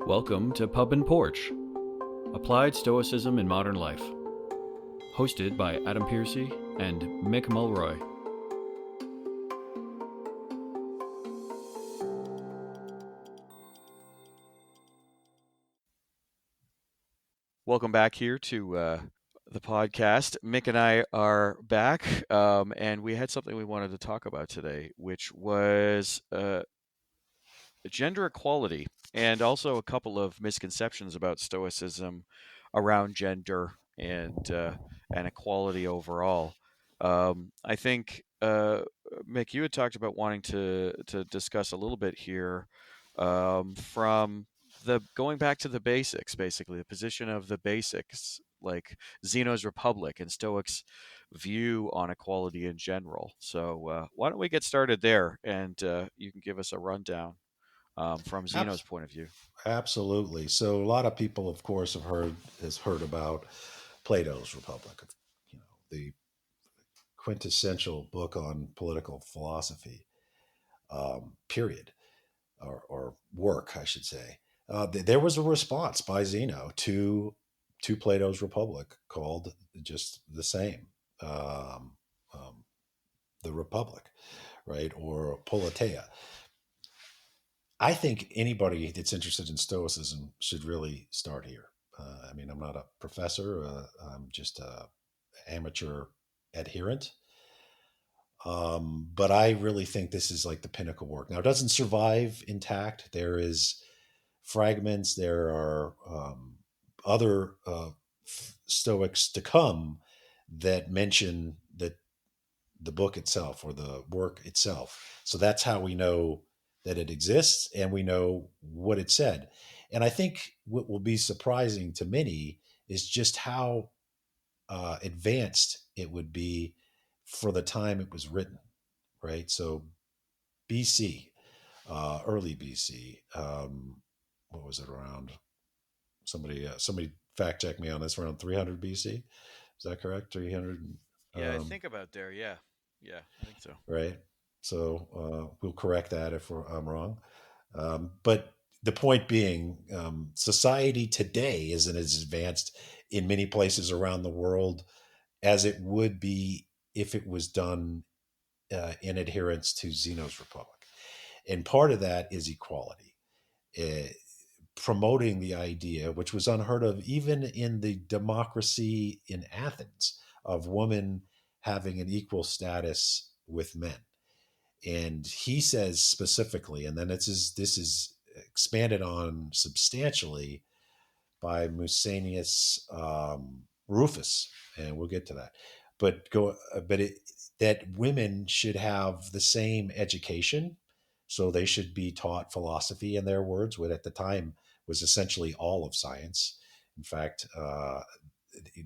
Welcome to Pub and Porch, Applied Stoicism in Modern Life, hosted by Adam Piercy and Mick Mulroy. Welcome back here to the podcast. Mick and I are back, and we had something we wanted to talk about today, which was gender equality and also a couple of misconceptions about Stoicism around gender and equality overall. I think, Mick, you had talked about wanting to discuss a little bit here from the going back to the basics, basically the position of the basics, like Zeno's Republic and Stoics' view on equality in general. So why don't we get started there, and you can give us a rundown from Zeno's Abs- point of view. Absolutely. So a lot of people, of course, have heard about Plato's Republic, the quintessential book on political philosophy. Period, or work, I should say. There was a response by Zeno to Plato's Republic called just the same, um, um, the Republic, right, or Politeia. I think anybody that's interested in Stoicism should really start here. I mean, I'm not a professor. I'm just a amateur adherent. But I really think this is like the pinnacle work. Now, it doesn't survive intact. There is fragments. There are other Stoics to come that mention the book itself or the work itself. So that's how we know that it exists and we know what it said. And I think what will be surprising to many is just how advanced it would be for the time it was written, right? So BC, early BC, what was it around? Somebody fact check me on this. Around 300 BC, is that correct? 300. Yeah, I think about there. Yeah, yeah, I think so. Right? So we'll correct that if I'm wrong. But the point being, society today isn't as advanced in many places around the world as it would be if it was done in adherence to Zeno's Republic. And part of that is equality. Uh, Promoting the idea, which was unheard of even in the democracy in Athens, of women having an equal status with men. And he says specifically, and then this is expanded on substantially by Musanius Rufus, and we'll get to that. That women should have the same education, so they should be taught philosophy. In their words, what at the time was essentially all of science. In fact,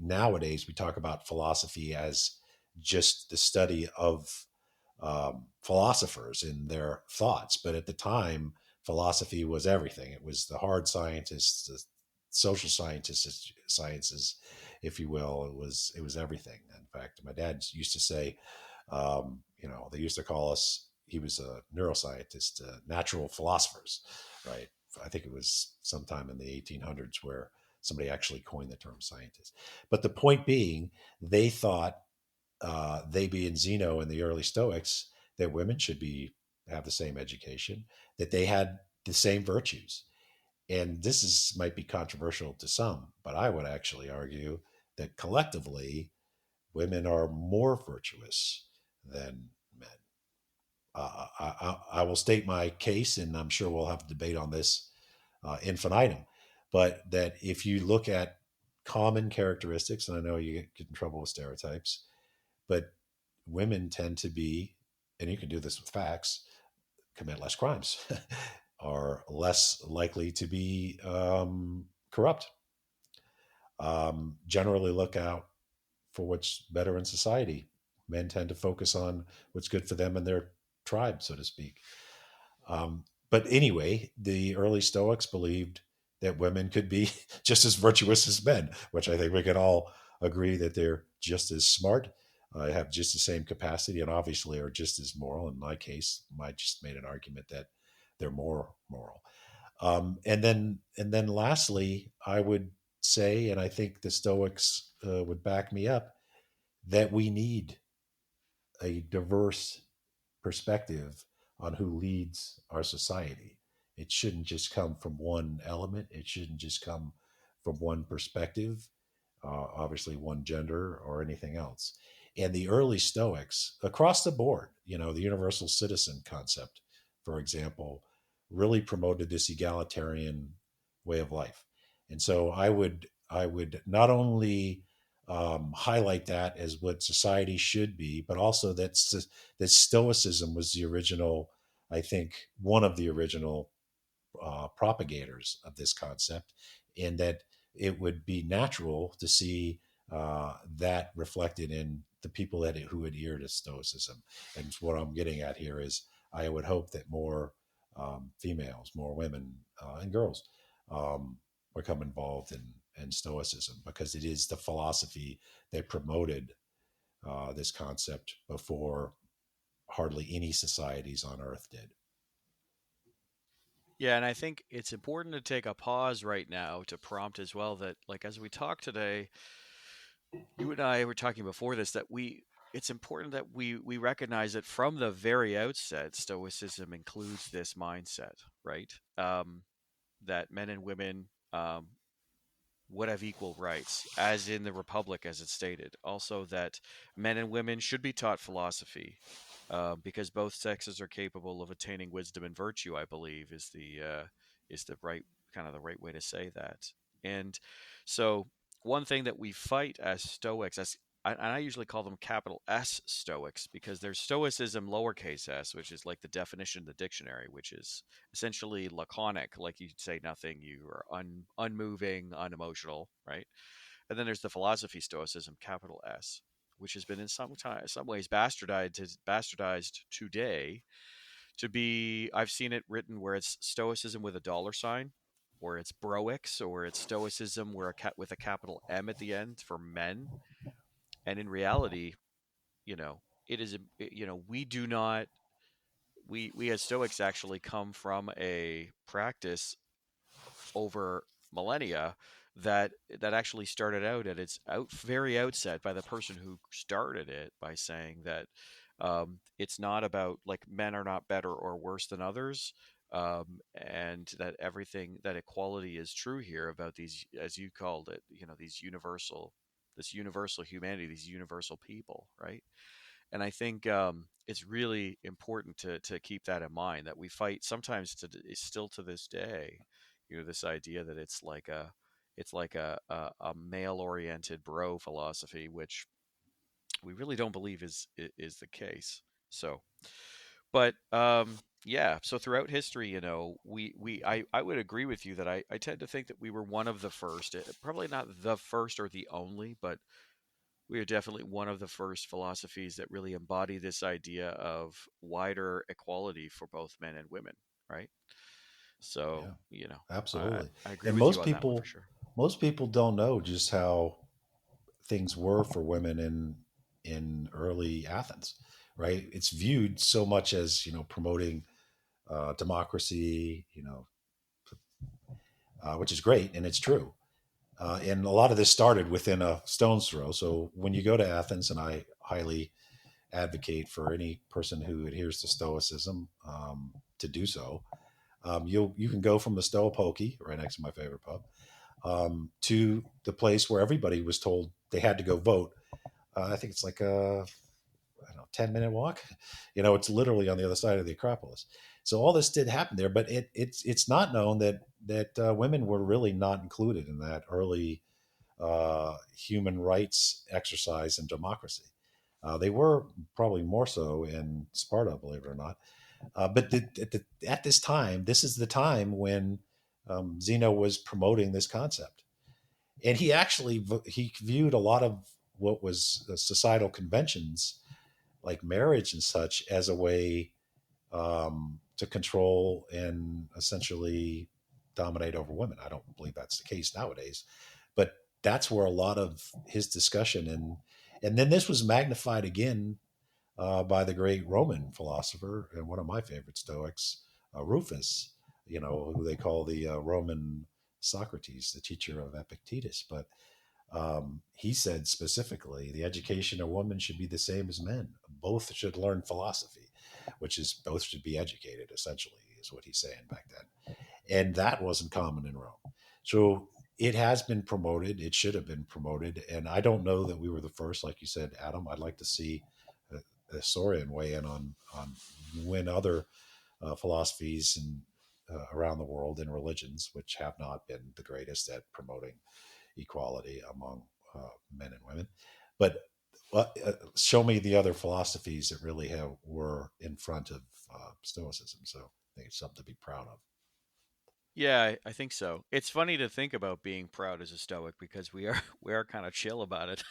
nowadays we talk about philosophy as just the study of philosophers and their thoughts. But at the time, philosophy was everything. It was the hard scientists, the social sciences, if you will. It was everything. In fact, my dad used to say, they used to call us. He was a neuroscientist, natural philosophers, right? I think it was sometime in the 1800s where somebody actually coined the term scientist. But the point being, they thought, they being Zeno and the early Stoics, that women should have the same education, that they had the same virtues. And this might be controversial to some, but I would actually argue that collectively, women are more virtuous than men. I will state my case, and I'm sure we'll have a debate on this infinitum. But that if you look at common characteristics, and I know you get in trouble with stereotypes, but women tend to be, and you can do this with facts, commit less crimes, are less likely to be corrupt, generally look out for what's better in society. Men tend to focus on what's good for them and their tribe, so to speak. But anyway, the early Stoics believed that women could be just as virtuous as men, which I think we can all agree that they're just as smart, have just the same capacity, and obviously are just as moral. In my case, I just made an argument that they're more moral. And then lastly, I would say, and I think the Stoics would back me up, that we need a diverse perspective on who leads our society. It shouldn't just come from one element. It shouldn't just come from one perspective, obviously one gender or anything else. And the early Stoics, across the board, the universal citizen concept, for example, really promoted this egalitarian way of life. And so I would not only highlight that as what society should be, but also that Stoicism was the original, I think, one of the original propagators of this concept, and that it would be natural to see that reflected in the people who adhere to Stoicism. And what I'm getting at here is I would hope that more females, more women, and girls become involved in Stoicism, because it is the philosophy that promoted this concept before hardly any societies on earth did. Yeah, and I think it's important to take a pause right now to prompt as well that, like, as we talk today, you and I were talking before this that it's important that we recognize that from the very outset, Stoicism includes this mindset, right? That men and women would have equal rights, as in the Republic, as it's stated. Also, that men and women should be taught philosophy, because both sexes are capable of attaining wisdom and virtue. I believe is the right way to say that. And so, one thing that we fight as Stoics, and I usually call them capital S Stoics, because there's Stoicism lowercase s, which is like the definition in the dictionary, which is essentially laconic, like you say nothing, you are unmoving, unemotional, right? And then there's the philosophy Stoicism, capital S, which has been in some ways bastardized today to be. I've seen it written where it's Stoicism with a dollar sign, or it's Broics, or it's Stoicism where with a capital M at the end for men. And in reality, it is. We do not. We as Stoics actually come from a practice over millennia that actually started out at its very outset by the person who started it by saying that it's not about, like, men are not better or worse than others, and that everything, that equality is true here, about these, as you called it, this universal humanity, these universal people, right? And I think it's really important to keep that in mind, that we fight sometimes still to this day, this idea that it's like a male oriented bro philosophy, which we really don't believe is the case. So, but yeah, so throughout history, I would agree with you that I tend to think that we were one of the first, probably not the first or the only, but we are definitely one of the first philosophies that really embody this idea of wider equality for both men and women, right? So, Yeah, I, absolutely. I agree And with you on that one for sure. most people don't know just how things were for women in early Athens, right? It's viewed so much as promoting democracy, which is great and it's true. And a lot of this started within a stone's throw. So when you go to Athens, and I highly advocate for any person who adheres to Stoicism to do so, you can go from the Stoa Pokey, right next to my favorite pub, to the place where everybody was told they had to go vote. I think it's like a, I don't know, 10-minute walk. It's literally on the other side of the Acropolis. So all this did happen there, but it's not known that women were really not included in that early human rights exercise in democracy. They were probably more so in Sparta, believe it or not. At this time, this is the time when Zeno was promoting this concept, and he viewed a lot of what was societal conventions like marriage and such as a way to control and essentially dominate over women. I don't believe that's the case nowadays, but that's where a lot of his discussion and then this was magnified again by the great Roman philosopher and one of my favorite Stoics, Rufus. who they call the Roman Socrates, the teacher of Epictetus. But he said specifically, the education of women should be the same as men. Both should learn philosophy, which is both should be educated, essentially, is what he's saying back then. And that wasn't common in Rome. So it has been promoted. It should have been promoted. And I don't know that we were the first, like you said, Adam. I'd like to see a historian weigh in on when other philosophies and around the world and religions, which have not been the greatest at promoting equality among men and women. But show me the other philosophies that really were in front of Stoicism. So I think it's something to be proud of. Yeah, I think so. It's funny to think about being proud as a Stoic because we are we are kind of chill about it.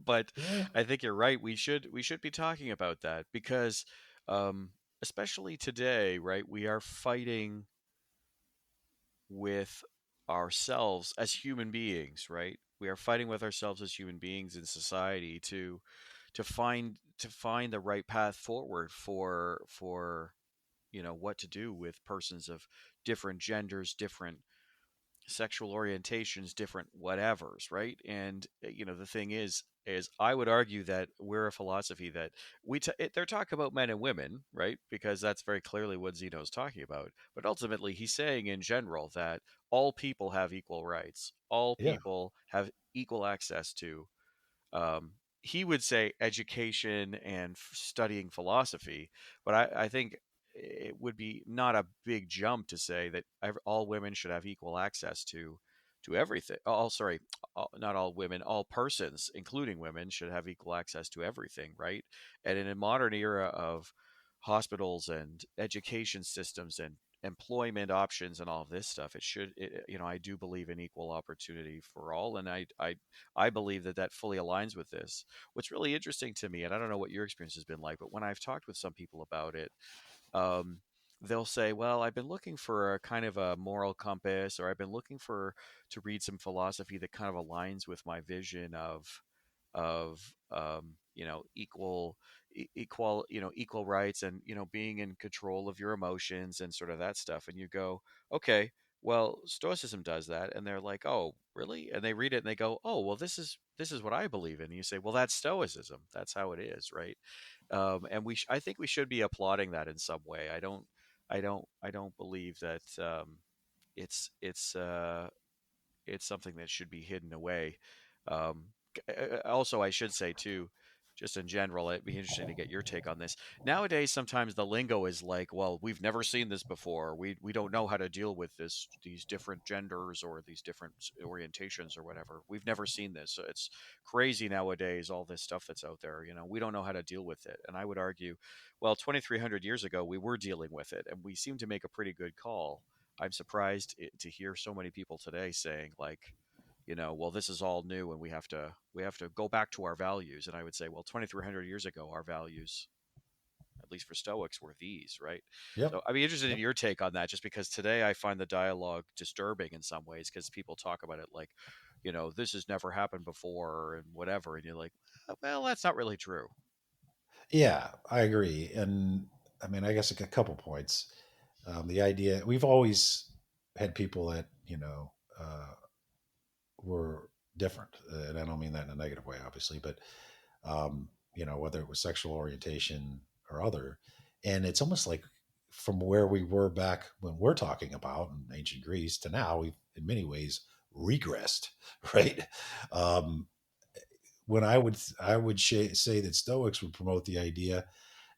But Yeah, I think you're right. We should be talking about that because, um, especially today, right? We are fighting with ourselves as human beings, right? We are fighting with ourselves as human beings in society to find the right path forward for what to do with persons of different genders, different sexual orientations, different whatevers, right? And the thing is I would argue that we're a philosophy that they're talking about men and women, right? Because that's very clearly what Zeno's talking about. But ultimately, he's saying in general that all people have equal rights, all yeah, people have equal access to um, he would say education and studying philosophy, but I think it would be not a big jump to say that all women should have equal access to everything. All sorry, not all women, all persons, including women, should have equal access to everything, right? And in a modern era of hospitals and education systems and employment options and all of this stuff, I do believe in equal opportunity for all, and I believe that that fully aligns with this. What's really interesting to me, and I don't know what your experience has been like, but when I've talked with some people about it, um, they'll say, "Well, I've been looking for a kind of a moral compass, or I've been looking for to read some philosophy that kind of aligns with my vision of equal rights and being in control of your emotions and sort of that stuff." And you go, okay, well, Stoicism does that. And they're like, oh, really? And they read it and they go, oh, well, this is what I believe in. And you say, well, that's Stoicism. That's how it is, right? And I think we should be applauding that in some way. I don't believe that it's it's uh, it's something that should be hidden away. Um, Also, I should say too, just in general, it'd be interesting to get your take on this. Nowadays, sometimes the lingo is like, "Well, we've never seen this before. We don't know how to deal with these different genders or these different orientations or whatever. We've never seen this. So it's crazy nowadays. All this stuff that's out there. We don't know how to deal with it." And I would argue, well, 2,300 years ago, we were dealing with it, and we seem to make a pretty good call. I'm surprised to hear so many people today saying like, well, this is all new and we have to go back to our values. And I would say, well, 2,300 years ago, our values, at least for Stoics, were these, right? yep, So I'd be interested in yep. your take on that, just because today I find the dialogue disturbing in some ways because people talk about it like, this has never happened before and whatever, and you're like, well, that's not really true. Yeah, I agree. And I mean, I guess a couple points. The idea we've always had people that were different, and I don't mean that in a negative way, obviously, but whether it was sexual orientation or other, and it's almost like from where we were back when we're talking about in ancient Greece to now, we've in many ways regressed, right? Um, when say that Stoics would promote the idea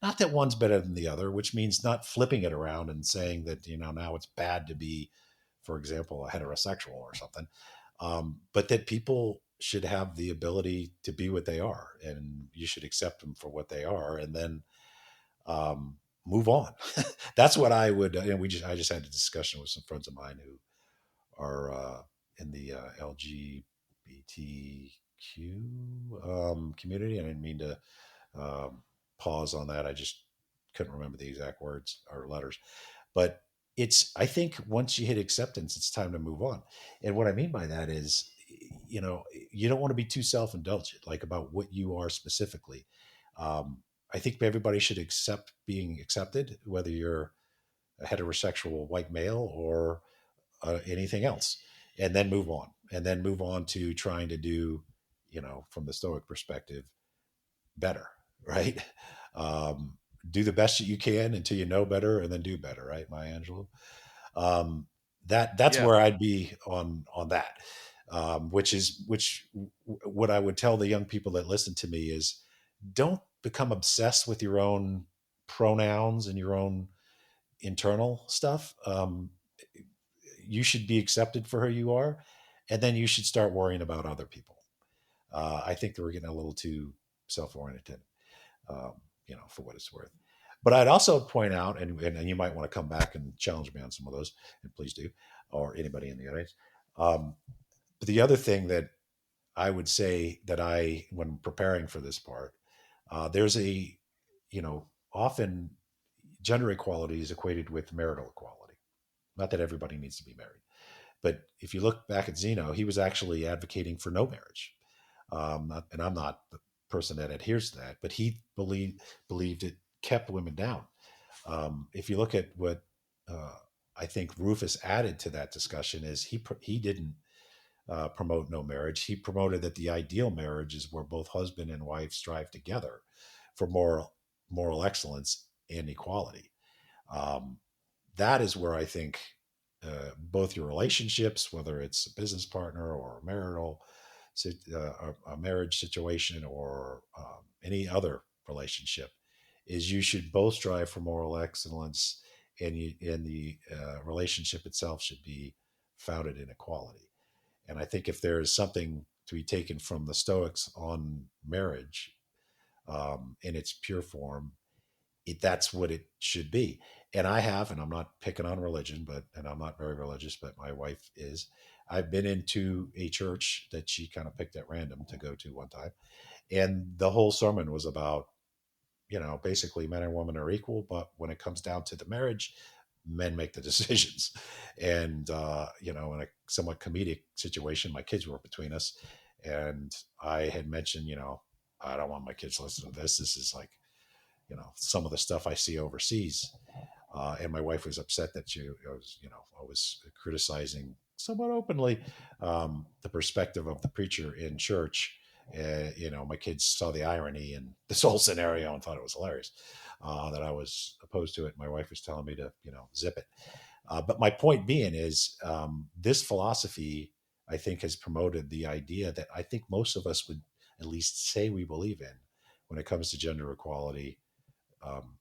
not that one's better than the other, which means not flipping it around and saying that now it's bad to be, for example, a heterosexual or something, but that people should have the ability to be what they are, and you should accept them for what they are, and then move on. That's what I would. And I just had a discussion with some friends of mine who are in the LGBTQ community. I didn't mean to um, pause on that. I just couldn't remember the exact words or letters. But I think once you hit acceptance, it's time to move on. And what I mean by that is, you don't want to be too self indulgent, like about what you are specifically. Um, I think everybody should accept being accepted, whether you're a heterosexual white male or anything else, and then move on, to trying to do, from the Stoic perspective, better, right? Um, do the best that you can until you know better, and then do better, right, Maya Angelou? That's Yeah. where I'd be on that. What I would tell the young people that listen to me is, don't become obsessed with your own pronouns and your own internal stuff. You should be accepted for who you are, and then you should start worrying about other people. I think that we're getting a little too self-oriented, um, for what it's worth. But I'd also point out, and you might want to come back and challenge me on some of those, and please do, or anybody in the audience. Um, but the other thing that I would say that when preparing for this part, there's often gender equality is equated with marital equality. Not that everybody needs to be married, but if you look back at Zeno, he was actually advocating for no marriage. And I'm not the person that adheres to that, but he believed it kept women down. If you look at what I think Rufus added to that discussion, is he didn't promote no marriage. He promoted that the ideal marriage is where both husband and wife strive together for moral excellence and equality. Um, that is where I think both your relationships, whether it's a business partner or a marital, a marriage situation, or any other relationship, is you should both strive for moral excellence, and the relationship itself should be founded in equality. And I think if there is something to be taken from the Stoics on marriage, in its pure form, that's what it should be. And I'm not picking on religion, and I'm not very religious, but my wife is. I've been into a church that she kind of picked at random to go to one time. And the whole sermon was about, basically men and women are equal, but when it comes down to the marriage, men make the decisions. And, in a somewhat comedic situation, my kids were between us. And I had mentioned, I don't want my kids listening to this. This is like, some of the stuff I see overseas. And my wife was upset that I was criticizing somewhat openly the perspective of the preacher in church. My kids saw the irony in this whole scenario and thought it was hilarious that I was opposed to it. My wife was telling me to, zip it. But my point being is, this philosophy, I think, has promoted the idea that I think most of us would at least say we believe in when it comes to gender equality. Um,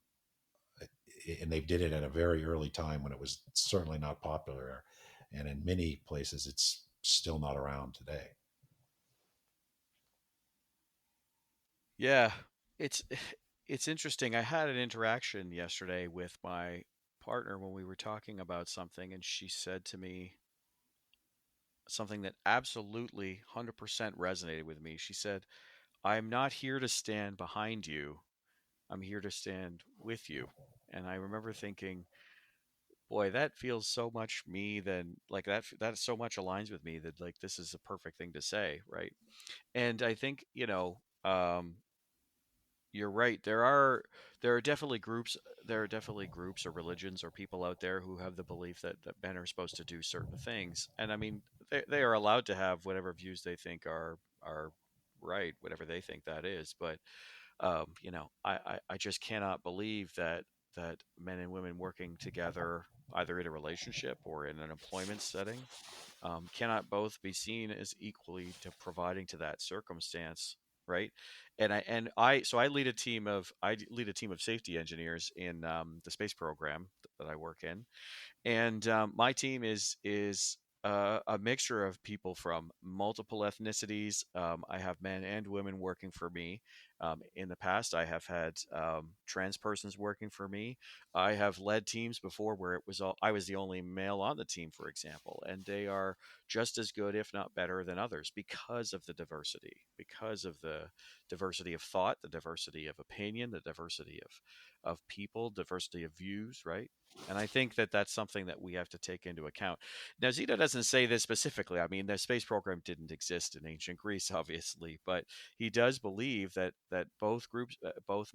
and they did it at a very early time when it was certainly not popular, and in many places it's still not around today. Yeah. It's it's interesting. I had an interaction yesterday with my partner when we were talking about something, and she said to me something that absolutely 100% resonated with me. She said, "I'm not here to stand behind you. I'm here to stand with you." And I remember thinking, boy, that feels so much me, than like that so much aligns with me, that like this is a perfect thing to say, right? And I think, you're right. There are definitely groups or religions or people out there who have the belief that men are supposed to do certain things. And I mean, they are allowed to have whatever views they think are right, whatever they think that is. But I just cannot believe that men and women working together, either in a relationship or in an employment setting, cannot both be seen as equally to providing to that circumstance, right? So I lead a team of safety engineers in the space program that I work in, and my team is a mixture of people from multiple ethnicities. I have men and women working for me. In the past, I have had trans persons working for me. I have led teams before where I was the only male on the team, for example, and they are just as good, if not better, than others because of the diversity of thought, the diversity of opinion, the diversity of people, diversity of views, right? And I think that that's something that we have to take into account. Now, Zeno doesn't say this specifically. I mean, the space program didn't exist in ancient Greece, obviously, but he does believe that that both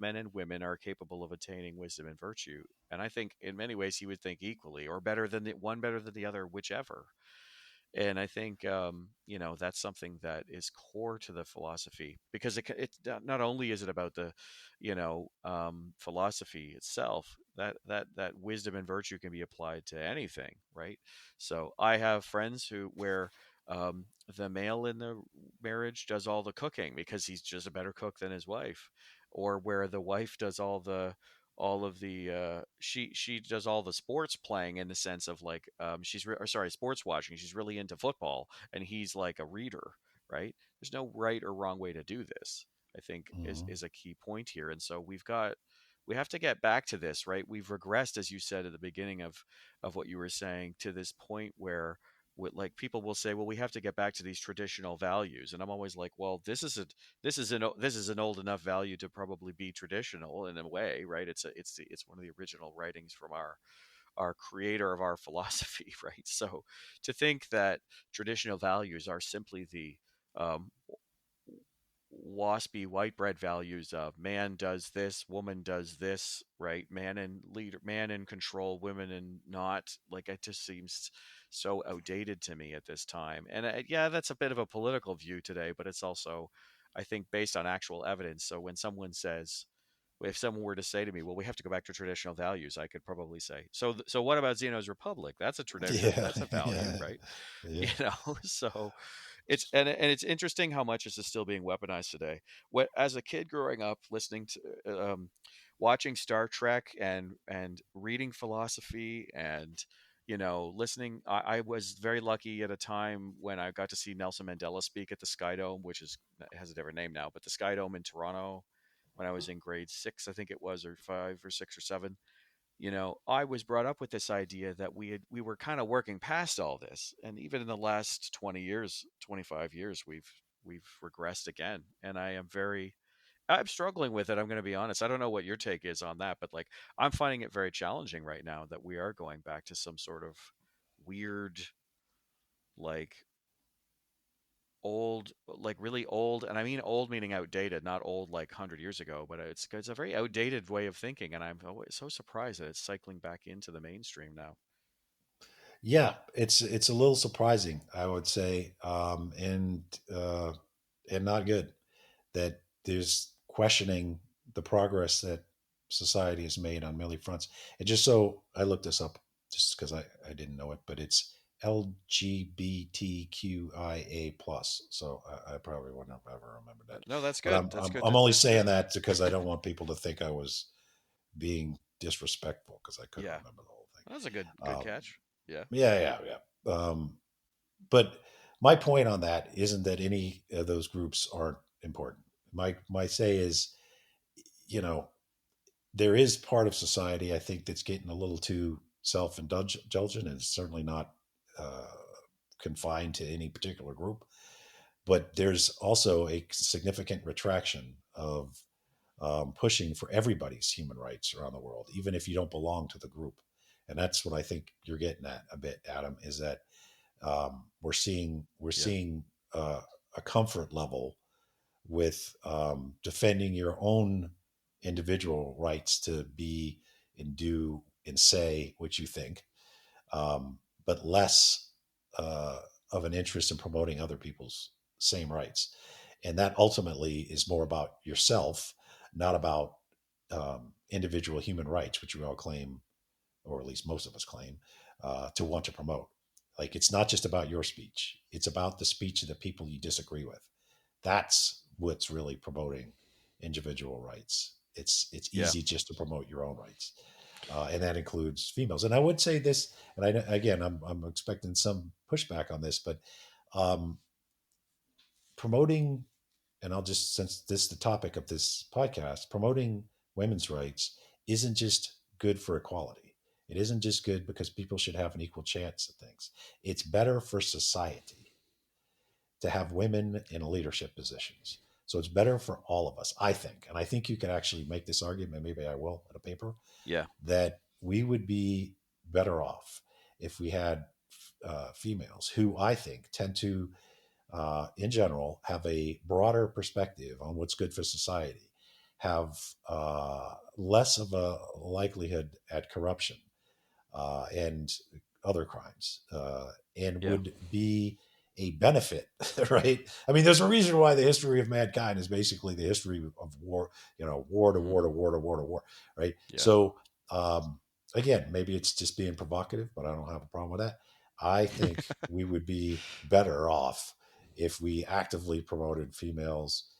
men and women, are capable of attaining wisdom and virtue. And I think in many ways he would think equally, or better than one better than the other, whichever. And I think that's something that is core to the philosophy, because it not only is it about the philosophy itself, that wisdom and virtue can be applied to anything, right? So I have friends where the male in the marriage does all the cooking because he's just a better cook than his wife, or where the wife does all of the she does all the sports playing, in the sense of like sports watching. She's really into football, and he's like a reader, right? There's no right or wrong way to do this, I think, Mhm. is a key point here. And so we have to get back to this, right? We've regressed, as you said at the beginning of what you were saying, to this point where like people will say, well, we have to get back to these traditional values. And I'm always like, well, this is an old enough value to probably be traditional in a way, right? It's one of the original writings from our creator of our philosophy, right? So to think that traditional values are simply the um, waspy white bread values of man does this, woman does this, right? Man in control, women and not, like, it just seems so outdated to me at this time. And yeah, that's a bit of a political view today, but it's also, I think, based on actual evidence. So when someone says, if someone were to say to me, well, we have to go back to traditional values, I could probably say, so what about Zeno's Republic? That's a tradition, Yeah, that's a value, yeah, right? yeah. So it's interesting how much this is still being weaponized today. What, as a kid growing up, listening to watching Star Trek and reading philosophy, and listening, I was very lucky at a time when I got to see Nelson Mandela speak at the Sky Dome, which it has a different name now, but the Sky Dome in Toronto, when I was in grade 6, I think it was, or 5 or 6 or 7. I was brought up with this idea that we were kind of working past all this, and even in the last 20 years, 25 years, we've regressed again. And I'm struggling with it. I'm going to be honest. I don't know what your take is on that, but like, I'm finding it very challenging right now that we are going back to some sort of weird, like, old, like really old, and I mean old meaning outdated, not old like 100 years ago, but it's a very outdated way of thinking, and I'm always so surprised that it's cycling back into the mainstream now. Yeah, it's a little surprising, I would say, and not good that there's questioning the progress that society has made on many fronts. And just so I looked this up, just because I didn't know it, but it's LGBTQIA plus. So I probably wouldn't have ever remembered that. No, that's But good. That's good. I'm only That's good. saying that because I don't want people to think I was being disrespectful because I couldn't Yeah, remember the whole thing. that's a good Um, catch. Yeah, yeah. But my point on that isn't that any of those groups aren't important. My say is, you know, there is part of society I think that's getting a little too self indulgent, and it's certainly not uh, confined to any particular group. But there's also a significant retraction of pushing for everybody's human rights around the world, even if you don't belong to the group. And that's what I think you're getting at a bit, Adam, is that we're yeah, seeing a comfort level with defending your own individual rights to be and do and say what you think, but less of an interest in promoting other people's same rights. And that ultimately is more about yourself, not about individual human rights, which we all claim, or at least most of us claim, to want to promote. Like, it's not just about your speech; it's about the speech of the people you disagree with. That's what's really promoting individual rights. It's yeah, easy just to promote your own rights, and that includes females. And I would say this, and again, I'm expecting some pushback on this, but um, promoting, and I'll just, since this is the topic of this podcast, promoting women's rights isn't just good for equality. It isn't just good because people should have an equal chance at things. It's better for society to have women in leadership positions. So it's better for all of us, I think. And I think you could actually make this argument, maybe I will at a paper, yeah, that we would be better off if we had females who I think tend to in general, have a broader perspective on what's good for society, have less of a likelihood at corruption and other crimes, and Yeah. would be a benefit, right? I mean, there's a reason why the history of mankind is basically the history of war, war to Hmm. war to war to war to war, right? Yeah. So, again, maybe it's just being provocative, but I don't have a problem with that. I think we would be better off if we actively promoted females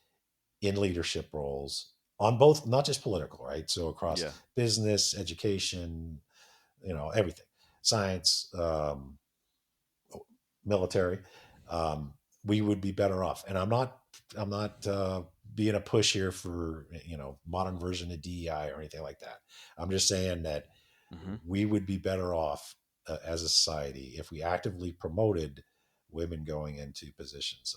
in leadership roles on both, not just political, right? So across Yeah. business, education, everything, science, military, um, we would be better off. And I'm not being a push here for modern version of DEI or anything like that. I'm just saying that Hmm. we would be better off as a society if we actively promoted women going into positions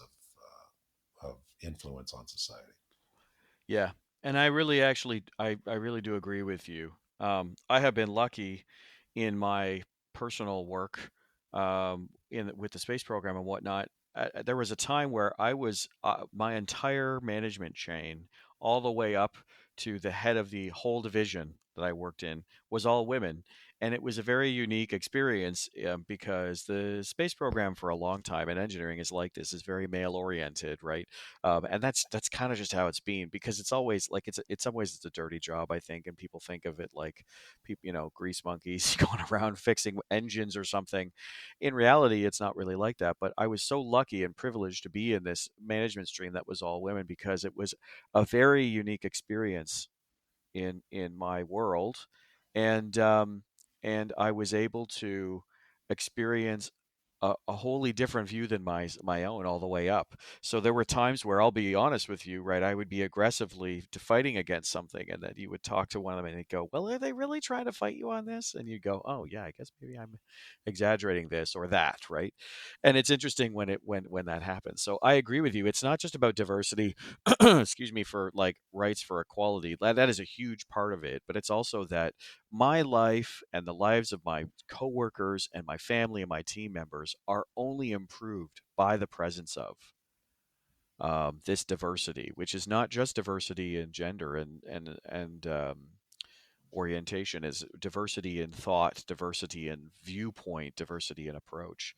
of influence on society. Yeah. And I really actually, I really do agree with you. I have been lucky in my personal work, with the space program and whatnot. There was a time where I was my entire management chain, all the way up to the head of the whole division that I worked in, was all women, and it was a very unique experience, because the space program for a long time, and engineering is like this, is very male oriented, right? And that's kind of just how it's been, because it's always like, it's in some ways it's a dirty job, I think, and people think of it like people, grease monkeys going around fixing engines or something. In reality, it's not really like that. But I was so lucky and privileged to be in this management stream that was all women, because it was a very unique experience in my world, and I was able to experience a wholly different view than my own all the way up. So there were times where, I'll be honest with you, right, I would be aggressively fighting against something, and then you would talk to one of them and they'd go, "Well, are they really trying to fight you on this?" And you go, "Oh yeah, I guess maybe I'm exaggerating this or that," right? And it's interesting when that happens. So I agree with you. It's not just about diversity, excuse me, for like rights for equality. That is a huge part of it, but it's also that my life and the lives of my coworkers and my family and my team members are only improved by the presence of this diversity, which is not just diversity in gender and orientation, is diversity in thought, diversity in viewpoint, diversity in approach.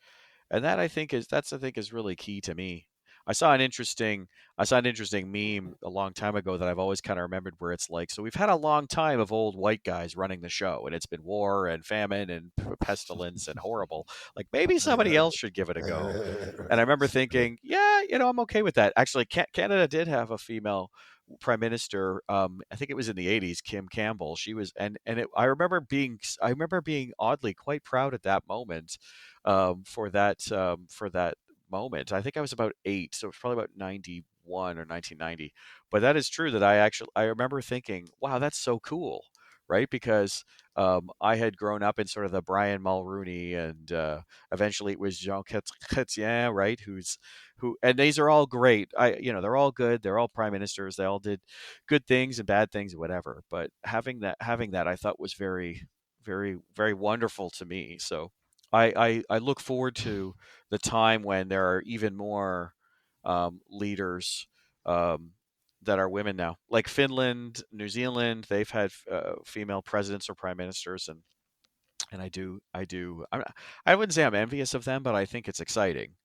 And I think is really key to me. I saw an interesting I saw an interesting meme a long time ago that I've always kind of remembered, where it's like, so we've had a long time of old white guys running the show, and it's been war and famine and pestilence and horrible. Like, maybe somebody else should give it a go. And I remember thinking, yeah, I'm okay with that. Actually, Canada did have a female prime minister. I think it was in the '80s, Kim Campbell. She was, I remember being oddly quite proud at that moment, for that moment. I think I was about 8, so it's probably about 91 or 1990. But that is true, that I remember thinking, wow, that's so cool, right? Because I had grown up in sort of the Brian Mulroney, and eventually it was Jean Chrétien, right? And these are all great. They're all good. They're all prime ministers. They all did good things and bad things, whatever. But having that, I thought was very, very, very wonderful to me. So I look forward to the time when there are even more leaders, um, that are women now, like Finland, New Zealand. They've had female presidents or prime ministers, and I wouldn't say I'm envious of them, but I think it's exciting.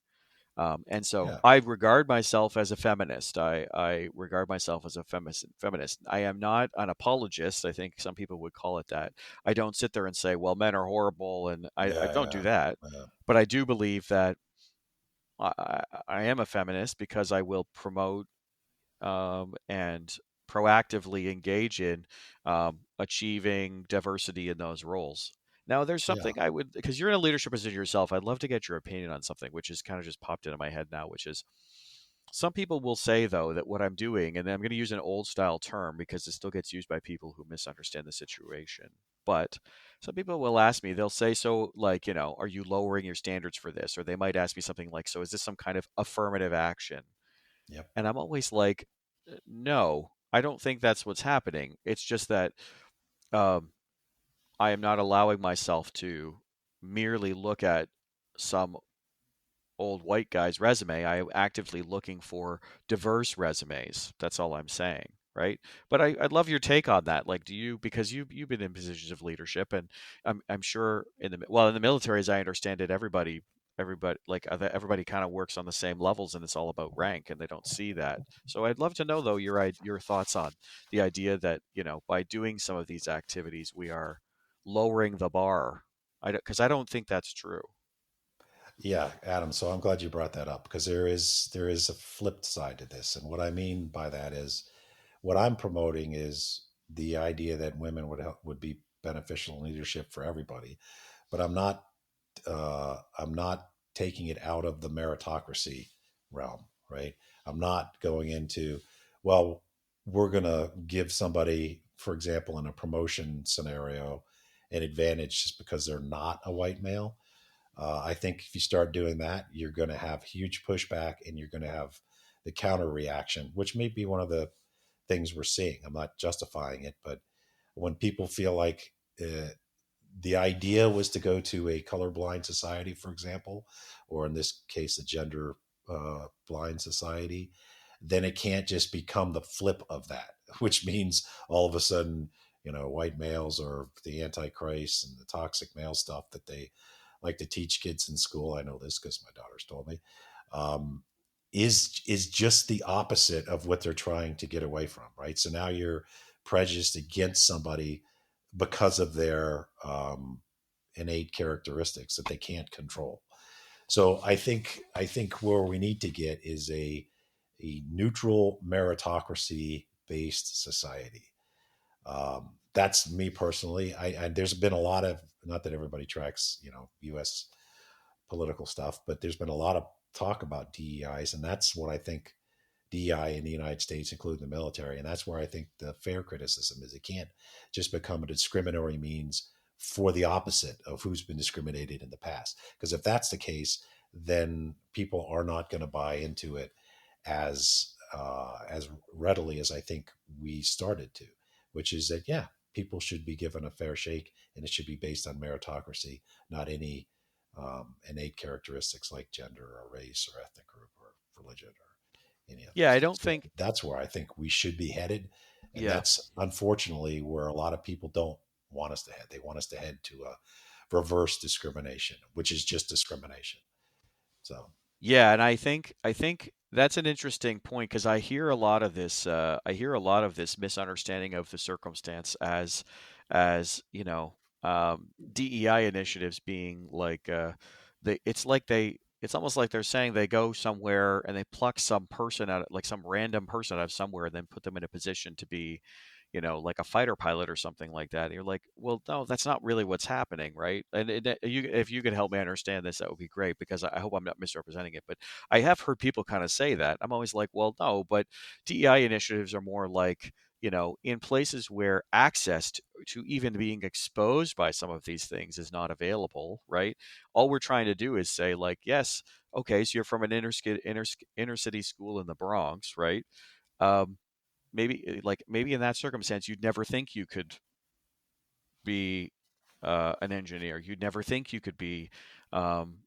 And so Yeah, I regard myself as a feminist. I regard myself as a feminist. I am not an apologist. I think some people would call it that. I don't sit there and say, well, men are horrible, and I don't do yeah, that. yeah, But I do believe that I am a feminist, because I will promote, and proactively engage in achieving diversity in those roles. Now, there's yeah, something I would, because you're in a leadership position yourself, I'd love to get your opinion on something, which is kind of just popped into my head now, which is, some people will say, though, that what I'm doing, and I'm going to use an old style term because it still gets used by people who misunderstand the situation. But some people will ask me, they'll say, so, like, are you lowering your standards for this? Or they might ask me something like, so is this some kind of affirmative action? yep, And I'm always like, no, I don't think that's what's happening. It's just that um, I am not allowing myself to merely look at some old white guy's resume. I am actively looking for diverse resumes. That's all I'm saying, right? But I'd love your take on that. Like, do you, because you've been in positions of leadership, and I'm sure in the military, as I understand it, everybody kind of works on the same levels, and it's all about rank, and they don't see that. So I'd love to know, though, your thoughts on the idea that, by doing some of these activities, we are lowering the bar. Because I don't think that's true. Yeah, Adam. So I'm glad you brought that up because there is a flipped side to this, and what I mean by that is what I'm promoting is the idea that women would be beneficial in leadership for everybody, but I'm not taking it out of the meritocracy realm, right? I'm not going into, well, we're going to give somebody, for example, in a promotion scenario, an advantage just because they're not a white male. I think if you start doing that, you're going to have huge pushback and you're going to have the counter reaction, which may be one of the things we're seeing. I'm not justifying it, but when people feel like the idea was to go to a colorblind society, for example, or in this case, a gender blind society, then it can't just become the flip of that, which means all of a sudden, white males are the antichrist and the toxic male stuff that they like to teach kids in school. I know this because my daughter's told me. Um, is just the opposite of what they're trying to get away from, right? So now you're prejudiced against somebody because of their innate characteristics that they can't control. So I think where we need to get is a neutral meritocracy based society. That's me personally. There's been a lot of, not that everybody tracks, U.S. political stuff, but there's been a lot of talk about DEIs, and that's what I think DEI in the United States, including the military, and that's where I think the fair criticism is. It can't just become a discriminatory means for the opposite of who's been discriminated in the past. Because if that's the case, then people are not going to buy into it as readily as I think we started to, which is that yeah, people should be given a fair shake, and it should be based on meritocracy, not any innate characteristics like gender or race or ethnic group or religion or any of Yeah, those I things. don't But think. that's where I think we should be headed. And Yeah. that's unfortunately where a lot of people don't want us to head. They want us to head to a reverse discrimination, which is just discrimination. So, Yeah, and I think that's an interesting point because I hear a lot of this. I hear a lot of this misunderstanding of the circumstance as DEI initiatives being like it's almost like they're saying they go somewhere and they pluck some person out, like some random person out of somewhere, and then put them in a position to be, like a fighter pilot or something like that. And you're like, well, no, that's not really what's happening, right? And if you could help me understand this, that would be great because I hope I'm not misrepresenting it. But I have heard people kind of say that. I'm always like, well, no, but DEI initiatives are more like, in places where access to even being exposed by some of these things is not available, right? All we're trying to do is say, like, yes, okay, so you're from an inner city school in the Bronx, right? Um, maybe in that circumstance you'd never think you could be an engineer. You'd never think you could be um,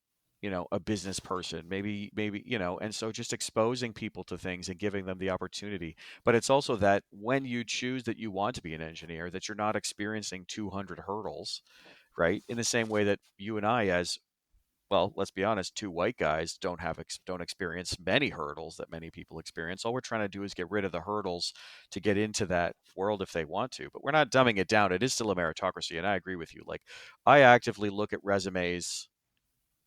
a business person. Maybe and so just exposing people to things and giving them the opportunity. But it's also that when you choose that you want to be an engineer, that you're not experiencing 200 hurdles, right? In the same way that you and I, as well, let's be honest, two white guys don't experience many hurdles that many people experience. All we're trying to do is get rid of the hurdles to get into that world if they want to. But we're not dumbing it down. It is still a meritocracy, and I agree with you. Like, I actively look at resumes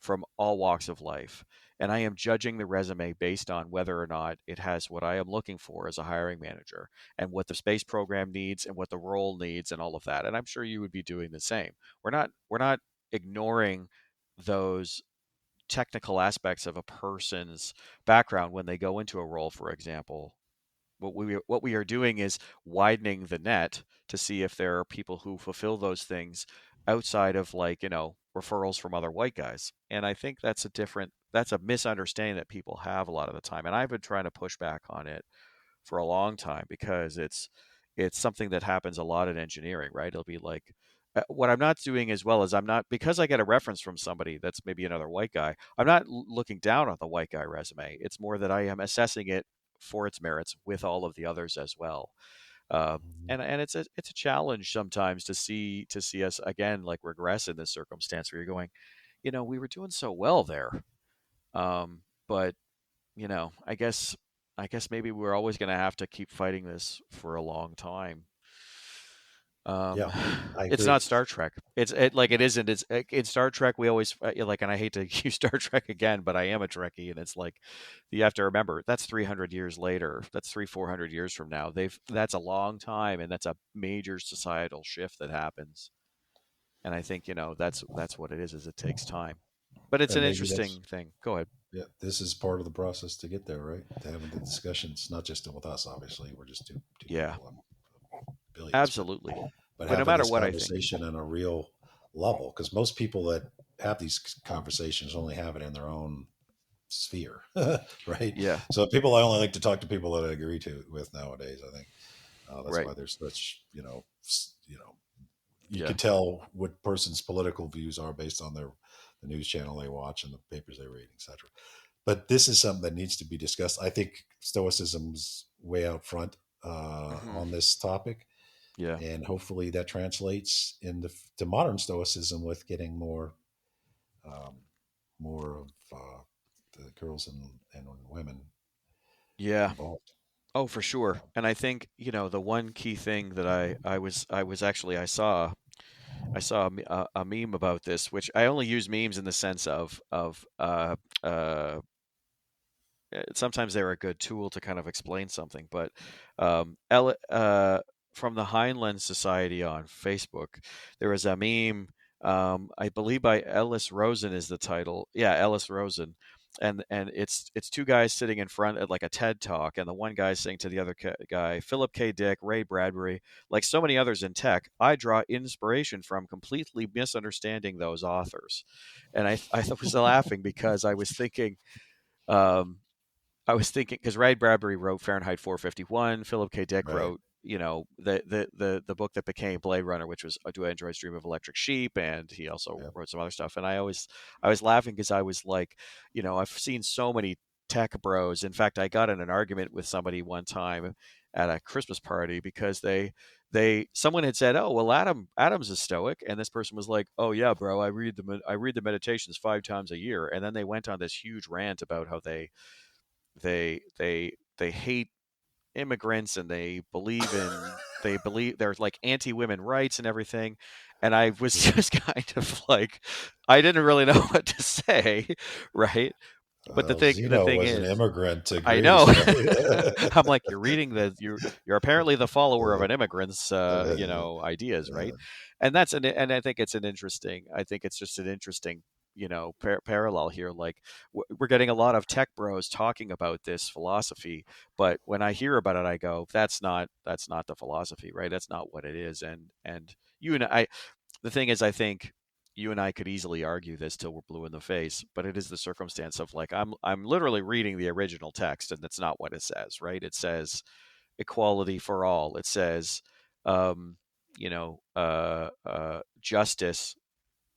from all walks of life, and I am judging the resume based on whether or not it has what I am looking for as a hiring manager, and what the space program needs, and what the role needs, and all of that. And I'm sure you would be doing the same. We're not ignoring those technical aspects of a person's background when they go into a role, for example. What we are doing is widening the net to see if there are people who fulfill those things outside of, like, referrals from other white guys. And I think that's a misunderstanding that people have a lot of the time. And I've been trying to push back on it for a long time because it's something that happens a lot in engineering, right? It'll be like, what I'm not doing as well is I'm not, because I get a reference from somebody that's maybe another white guy, I'm not looking down on the white guy resume. It's more that I am assessing it for its merits with all of the others as well. Mhm. And it's a challenge sometimes to see us again like regress in this circumstance where you're going, we were doing so well there. But I guess maybe we're always going to have to keep fighting this for a long time. Um, Yeah, I it's agree. not Star Trek. Like it isn't. It's in Star Trek. We always like, and I hate to use Star Trek again, but I am a Trekkie, and it's like you have to remember that's 300 years later. That's 400 years from now. That's a long time, and that's a major societal shift that happens. And I think that's what it is it takes time, but it's And an maybe that's, interesting thing. Go ahead. yeah, this is part of the process to get there, right? To having the discussions, not just with us, obviously, we're just two Yeah, people on billions, absolutely. but But no having matter this what, I think. conversation on a real level, because most people that have these conversations only have it in their own sphere, right? Yeah, So people, I only like to talk to people that I agree to with nowadays. I think that's right. why there's such, you Yeah, can tell what person's political views are based on the news channel they watch and the papers they read, etc. But this is something that needs to be discussed. I think Stoicism's way out front hmm on this topic, yeah, and hopefully that translates to modern Stoicism with getting um, more of the girls and women yeah. involved. Oh, for sure. And I think, the one key thing that I was actually I saw a meme about this, which I only use memes in the sense of uh sometimes they're a good tool to kind of explain something, but from the Heinlein Society on Facebook, there was a meme, I believe by Ellis Rosen is the title. Yeah, Ellis Rosen. And it's two guys sitting in front at like a TED talk, and the one guy saying to the other guy, Philip K. Dick, Ray Bradbury, like so many others in tech, I draw inspiration from completely misunderstanding those authors. And I was laughing because um, I was thinking because Ray Bradbury wrote Fahrenheit 451. Philip K. Dick Right. wrote, the book that became Blade Runner, which was Do Androids Dream of Electric Sheep, and he also Yeah. wrote some other stuff. And I was laughing because I was like, I've seen so many tech bros. In fact, I got in an argument with somebody one time at a Christmas party because someone had said, "Oh, well, Adam's a Stoic," and this person was like, "Oh yeah, bro, I read the Meditations 5 times a year," and then they went on this huge rant about how they hate immigrants and they believe they're like anti-women rights and everything, and I was just kind of like I didn't really know what to say, right? But the Zeno thing was an is, immigrant to I know. Greece, right? I'm like, you're apparently the follower of an immigrant's ideas, right? And I think it's an interesting, I think it's just an interesting parallel here. Like we're getting a lot of tech bros talking about this philosophy, but when I hear about it, I go, that's not the philosophy, right? That's not what it is. And you and I, the thing is, I think you and I could easily argue this till we're blue in the face, but it is the circumstance of like I'm literally reading the original text, and that's not what it says, right? It says equality for all. It says, um, justice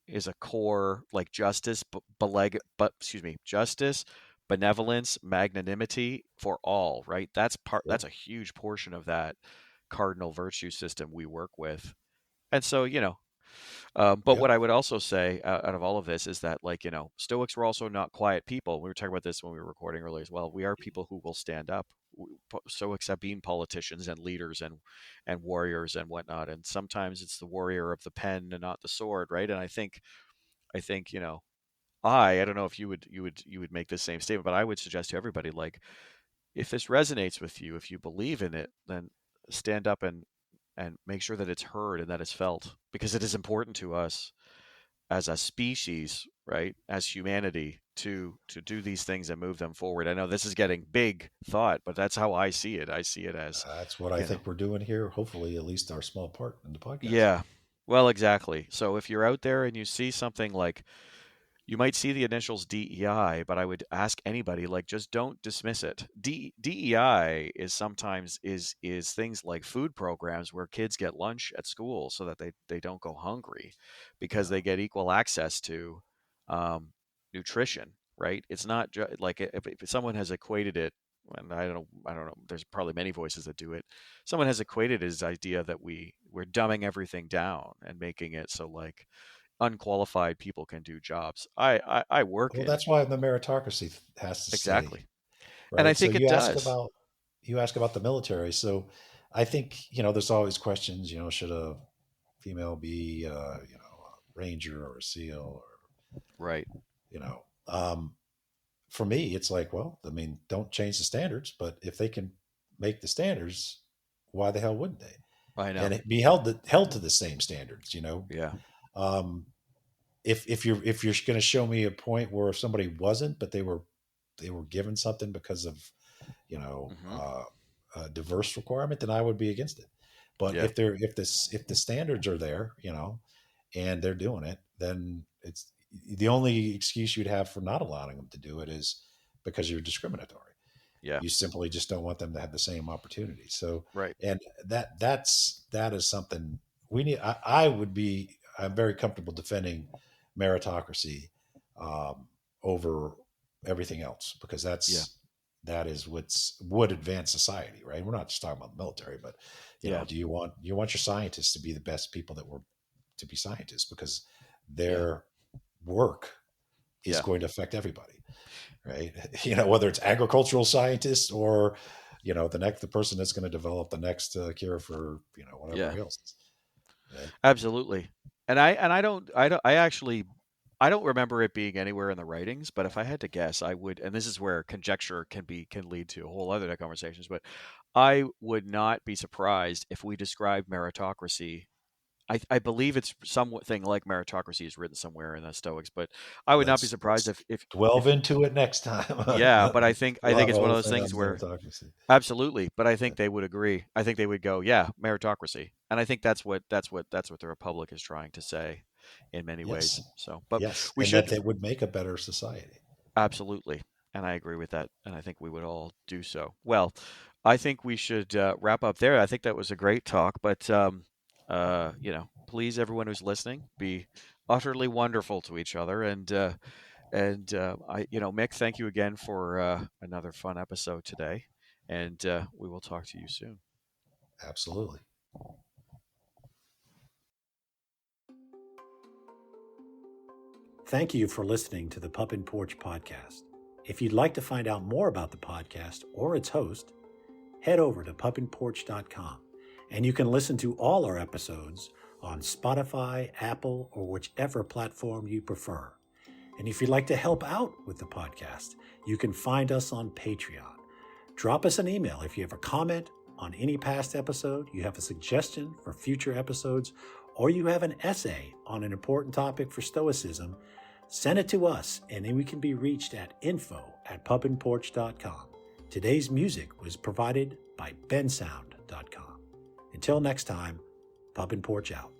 is a core, like justice, justice, benevolence, magnanimity for all, right? Yeah. That's a huge portion of that cardinal virtue system we work with. And so, but Yeah. what I would also say out of all of this is that, like, Stoics were also not quiet people. We were talking about this when we were recording earlier as well. We are people who will stand up. Stoics have been politicians and leaders and warriors and whatnot. And sometimes it's the warrior of the pen and not the sword, right? And I think, I don't know if you would make the same statement, but I would suggest to everybody, like, if this resonates with you, if you believe in it, then stand up and make sure that it's heard and that it's felt because it is important to us as a species, right, as humanity, to do these things and move them forward. I know this is getting big thought, but that's how I see it. I see it as, That's what I you know, think we're doing here. Hopefully, at least our small part in the podcast. yeah, well, exactly. So if you're out there and you see something like you might see the initials DEI, but I would ask anybody, like, just don't dismiss it. DEI is sometimes is things like food programs where kids get lunch at school so that they don't go hungry because Yeah. they get equal access to nutrition, right? It's not like if someone has equated it, and I don't know, there's probably many voices that do it. Someone has equated it as idea that we're dumbing everything down and making it so like unqualified people can do jobs. I work Well, in that's why the meritocracy has to stay, exactly, and I right? So think it does. you ask about the military. So I think, there's always questions, should a female be, a ranger or a SEAL, or, Right. you know, um, for me, it's like, well, I mean, don't change the standards, but if they can make the standards, why the hell wouldn't they? I know. And it be held to the same standards. Yeah. Um, if you're going to show me a point where somebody wasn't, but they were given something because of you know Hmm. uh, a diverse requirement, then I would be against it. But Yeah. if the standards are there, and they're doing it, then it's the only excuse you'd have for not allowing them to do it is because you're discriminatory. Yeah. You simply just don't want them to have the same opportunity. So, Right. and that is something we need. I'm very comfortable defending meritocracy over everything else, because Yeah. that is would advance society, right? We're not just talking about the military, but Yeah. do you want your scientists to be the best people that were to be scientists, because Yeah. their work is Yeah. going to affect everybody, right? Whether it's agricultural scientists or the person that's going to develop the next cure for whatever Yeah. ails us, right? Absolutely. And I actually I don't remember it being anywhere in the writings, but if I had to guess, I would, and this is where conjecture can lead to a whole other conversations, but I would not be surprised if we describe meritocracy. I believe it's something like meritocracy is written somewhere in the Stoics, but I would not be surprised Let's if delve into it next time. yeah, but I We'll think have a it's one of whole those thing on things where meritocracy. absolutely, but I Yeah. think they would agree. I think they would go, yeah, meritocracy, and I think that's what the Republic is trying to say, in many Yes, ways. So, but yes, we and that should they would make a better society. absolutely, and I agree with that, and I think we would all do so. Well, I think we should wrap up there. I think that was a great talk, but please, everyone who's listening, be utterly wonderful to each other, Mick, thank you again for another fun episode today, and we will talk to you soon. Absolutely. Thank you for listening to the Pup and Porch podcast. If you'd like to find out more about the podcast or its host, head over to pupandporch.com, and you can listen to all our episodes on Spotify, Apple, or whichever platform you prefer. And if you'd like to help out with the podcast, you can find us on Patreon. Drop us an email if you have a comment on any past episode, you have a suggestion for future episodes, or you have an essay on an important topic for Stoicism. Send it to us, and then we can be reached at info@pupandporch.com. Today's music was provided by bensound.com. Until next time, Pup and Porch out.